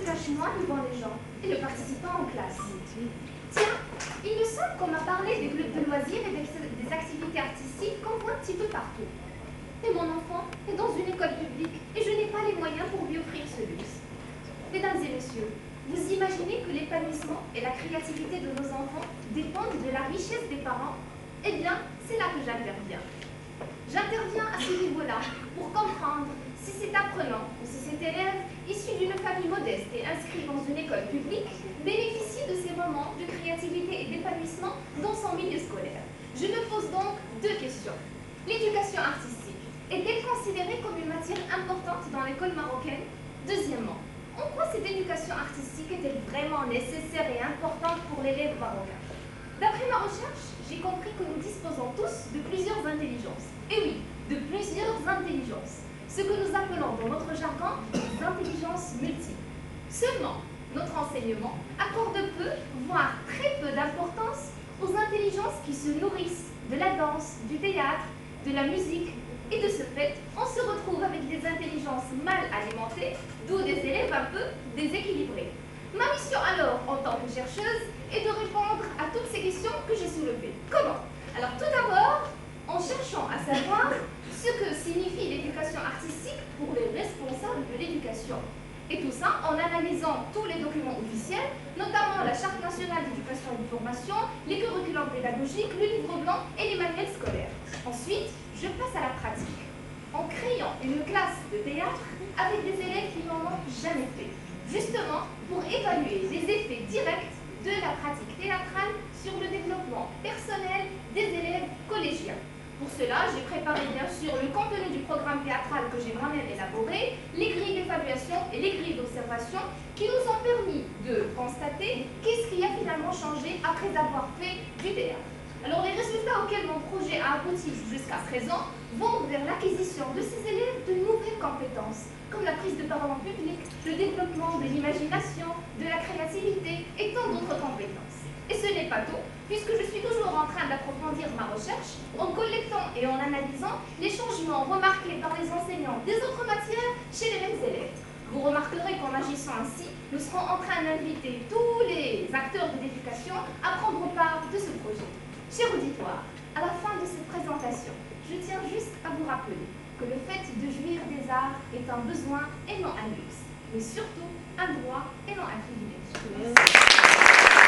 se cache moi devant les gens et le participant en classe. Tiens, il me semble qu'on m'a parlé des clubs de loisirs et des activités artistiques qu'on voit un petit peu partout. Mais mon enfant est dans une école publique et je n'ai pas les moyens pour lui offrir ce luxe. Mesdames et messieurs, vous imaginez que l'épanouissement et la créativité de nos enfants dépendent de la richesse des parents? Eh bien, c'est là que j'interviens. J'interviens à ce niveau-là pour comprendre si cet apprenant ou si cet élève issu d'une famille modeste et inscrit dans une école publique bénéficie de ces moments de créativité et d'épanouissement dans son milieu scolaire. Je me pose donc deux questions. L'éducation artistique est-elle considérée comme une matière importante dans l'école marocaine? Deuxièmement, en quoi cette éducation artistique est-elle vraiment nécessaire et importante pour l'élève marocain? D'après ma recherche, j'ai compris que nous disposons tous de plusieurs intelligences. Et oui, de plusieurs intelligences. Ce que nous appelons dans notre jargon les intelligences multiples. Seulement, notre enseignement accorde peu, voire très peu d'importance aux intelligences qui se nourrissent de la danse, du théâtre, de la musique. Et de ce fait, on se retrouve avec des intelligences mal alimentées, d'où des élèves un peu déséquilibrés. Ma mission alors, en tant que chercheuse, est de répondre à toutes ces questions que j'ai soulevées. Comment? Alors tout d'abord, en cherchant à savoir ce que signifie l'éducation artistique pour les responsables de l'éducation. Et tout ça en analysant tous les documents officiels, notamment la Charte nationale d'éducation et de formation, les curriculums pédagogiques, le livre blanc et les manuels scolaires. Ensuite, je passe à la pratique, en créant une classe de théâtre avec des élèves qui n'en ont jamais fait, justement pour évaluer les effets directs de la pratique théâtrale sur le développement personnel des élèves collégiens. Pour cela, j'ai préparé bien sûr le contenu du programme théâtral que j'ai moi-même élaboré, les grilles d'évaluation et les grilles d'observation qui nous ont permis de constater qu'est-ce qui a finalement changé après avoir fait du théâtre. Alors les résultats auxquels mon projet a abouti jusqu'à présent vont vers l'acquisition de ces élèves de nouvelles compétences, comme la prise de parole en public, le développement de l'imagination, de la créativité et tant d'autres compétences. Et ce n'est pas tout, puisque je suis toujours en train d'approfondir ma recherche en collectant et en analysant les changements remarqués par les enseignants des autres matières chez les mêmes élèves. Vous remarquerez qu'en agissant ainsi, nous serons en train d'inviter tous les acteurs de l'éducation à prendre part de ce projet. Cher auditoire, à la fin de cette présentation, je tiens juste à vous rappeler que le fait de jouir des arts est un besoin et non un luxe, mais surtout un droit et non un privilège. Merci.